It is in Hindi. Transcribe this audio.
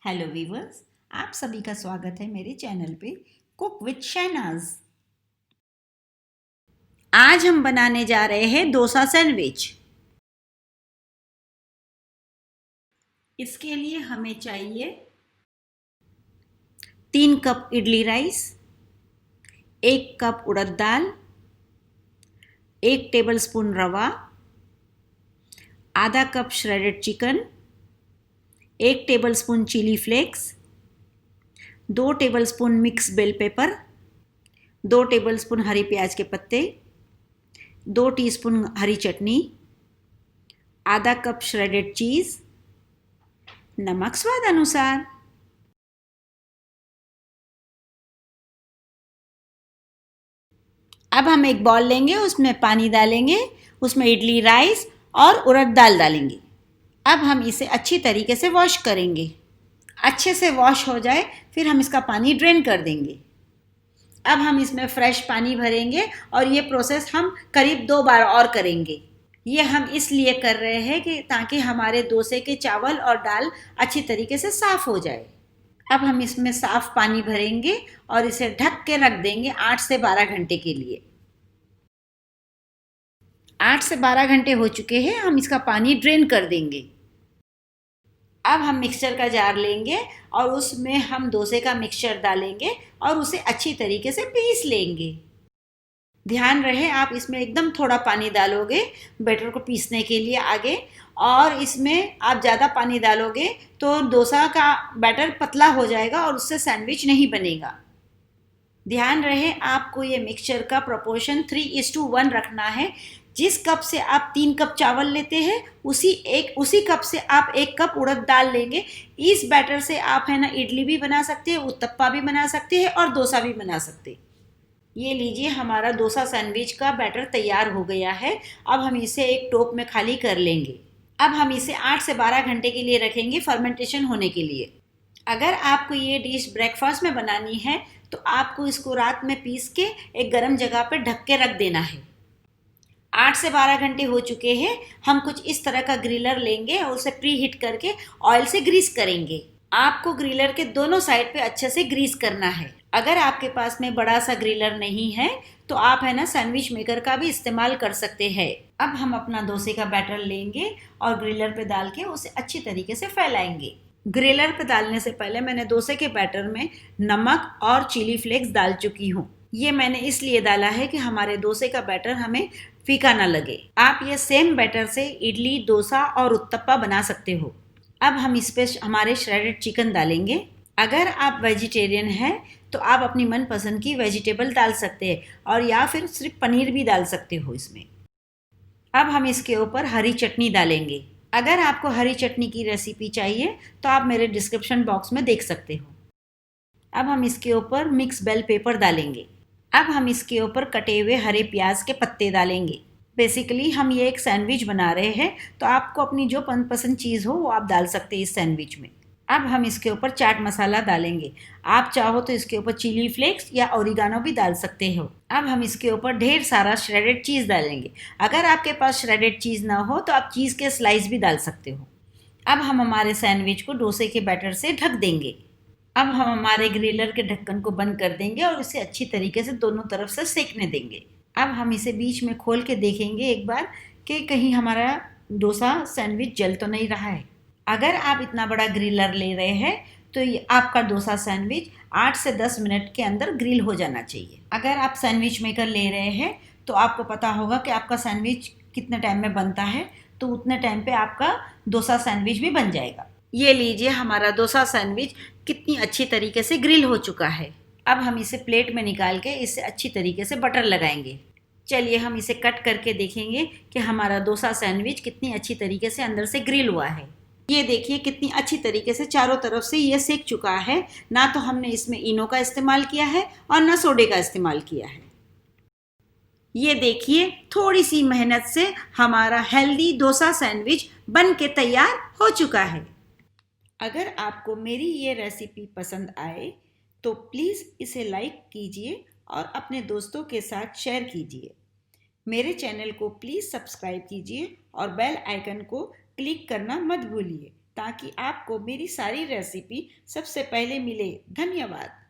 हेलो वीवर्स, आप सभी का स्वागत है मेरे चैनल पे कुक विद शहनाज। आज हम बनाने जा रहे हैं डोसा सैंडविच। इसके लिए हमें चाहिए 3 कप इडली राइस, 1 कप उड़द दाल, 1 टेबलस्पून रवा, आधा cup shredded chicken, 1 tablespoon chilli flakes, 2 tablespoon mix bell pepper, 2 tablespoon हरी प्याज के पत्ते, 2 टीस्पून हरी चटनी, आधा कप श्रेडेड चीज़, नमक स्वाद अनुसार। अब हम एक बॉल लेंगे, उसमें पानी डालेंगे, उसमें इडली राइस और उड़द दाल डालेंगे। अब हम इसे अच्छी तरीके से वॉश करेंगे। अच्छे से वॉश हो जाए फिर हम इसका पानी ड्रेन कर देंगे। अब हम इसमें फ्रेश पानी भरेंगे और ये प्रोसेस हम करीब 2 बार और करेंगे। ये हम इसलिए कर रहे हैं कि ताकि हमारे डोसे के चावल और दाल अच्छी तरीके से साफ़ हो जाए। अब हम इसमें साफ पानी भरेंगे और इसे ढक के रख देंगे 8 से 12 घंटे के लिए। 8 से 12 घंटे हो चुके हैं, हम इसका पानी ड्रेन कर देंगे। अब हम मिक्सचर का जार लेंगे और उसमें हम डोसे का मिक्सचर डालेंगे और उसे अच्छी तरीके से पीस लेंगे। ध्यान रहे आप इसमें एकदम थोड़ा पानी डालोगे बैटर को पीसने के लिए आगे, और इसमें आप ज़्यादा पानी डालोगे तो डोसा का बैटर पतला हो जाएगा और उससे सैंडविच नहीं बनेगा। ध्यान रहे आपको ये मिक्सचर का प्रोपोर्शन 3:1 रखना है। जिस कप से आप 3 कप चावल लेते हैं उसी कप से आप 1 कप उड़द दाल लेंगे। इस बैटर से आप है ना इडली भी बना सकते हैं, उत्तप्पा भी बना सकते हैं और डोसा भी बना सकते हैं। ये लीजिए, हमारा डोसा सैंडविच का बैटर तैयार हो गया है। अब हम इसे एक टोप में खाली कर लेंगे। अब हम इसे 8 से 12 घंटे के लिए रखेंगे फर्मेंटेशन होने के लिए। अगर आपको ये डिश ब्रेकफास्ट में बनानी है तो आपको इसको रात में पीस के एक गर्म जगह पर ढक के रख देना है। 8 से 12 घंटे हो चुके हैं। हम कुछ इस तरह का ग्रिलर लेंगे और उसे प्री हीट करके ऑयल से ग्रीस करेंगे। आपको ग्रिलर के दोनों साइड पे अच्छे से ग्रीस करना है। अगर आपके पास में बड़ा सा ग्रिलर नहीं है तो आप है ना सैंडविच मेकर का भी इस्तेमाल कर सकते हैं। अब हम अपना डोसे का बैटर लेंगे और ग्रिलर पे डाल के उसे अच्छी तरीके से फैलाएंगे। ग्रिलर पे डालने से पहले मैंने डोसे के बैटर में नमक और चिली फ्लेक्स डाल चुकी हूँ। ये मैंने इसलिए डाला है कि हमारे डोसे का बैटर हमें फीका ना लगे। आप ये सेम बैटर से इडली, डोसा और उत्तप्पा बना सकते हो। अब हम इस पे हमारे श्रेडेड चिकन डालेंगे। अगर आप वेजिटेरियन हैं तो आप अपनी मनपसंद की वेजिटेबल डाल सकते हैं और या फिर सिर्फ पनीर भी डाल सकते हो इसमें। अब हम इसके ऊपर हरी चटनी डालेंगे। अगर आपको हरी चटनी की रेसिपी चाहिए तो आप मेरे डिस्क्रिप्शन बॉक्स में देख सकते हो। अब हम इसके ऊपर मिक्स बेल पेपर डालेंगे। अब हम इसके ऊपर कटे हुए हरे प्याज के पत्ते डालेंगे। बेसिकली हम ये एक सैंडविच बना रहे हैं तो आपको अपनी जो मनपसंद चीज़ हो वो आप डाल सकते हैं इस सैंडविच में। अब हम इसके ऊपर चाट मसाला डालेंगे। आप चाहो तो इसके ऊपर चिली फ्लेक्स या ओरिगानो भी डाल सकते हो। अब हम इसके ऊपर ढेर सारा श्रेडेड चीज़ डालेंगे। अगर आपके पास श्रेडेड चीज़ ना हो तो आप चीज़ के स्लाइस भी डाल सकते हो। अब हम हमारे सैंडविच को डोसे के बैटर से ढक देंगे। अब हम हमारे ग्रिलर के ढक्कन को बंद कर देंगे और इसे अच्छी तरीके से दोनों तरफ से सेकने देंगे। अब हम इसे बीच में खोल के देखेंगे एक बार कि कहीं हमारा डोसा सैंडविच जल तो नहीं रहा है। अगर आप इतना बड़ा ग्रिलर ले रहे हैं तो ये आपका डोसा सैंडविच 8 से 10 मिनट के अंदर ग्रिल हो जाना चाहिए। अगर आप सैंडविच मेकर ले रहे हैं तो आपको पता होगा कि आपका सैंडविच कितने टाइम में बनता है, तो उतने टाइम पे आपका डोसा सैंडविच भी बन जाएगा। ये लीजिए, हमारा डोसा सैंडविच कितनी अच्छी तरीके से ग्रिल हो चुका है। अब हम इसे प्लेट में निकाल के इसे अच्छी तरीके से बटर लगाएंगे। चलिए हम इसे कट करके देखेंगे कि हमारा डोसा सैंडविच कितनी अच्छी तरीके से अंदर से ग्रिल हुआ है। ये देखिए कितनी अच्छी तरीके से चारों तरफ से ये सेक चुका है। ना तो हमने इसमें इनो का इस्तेमाल किया है और ना सोडे का इस्तेमाल किया है। ये देखिए, थोड़ी सी मेहनत से हमारा हेल्दी डोसा सैंडविच बन के तैयार हो चुका है। अगर आपको मेरी ये रेसिपी पसंद आए तो प्लीज़ इसे लाइक कीजिए और अपने दोस्तों के साथ शेयर कीजिए। मेरे चैनल को प्लीज़ सब्सक्राइब कीजिए और बेल आइकन को क्लिक करना मत भूलिए ताकि आपको मेरी सारी रेसिपी सबसे पहले मिले। धन्यवाद।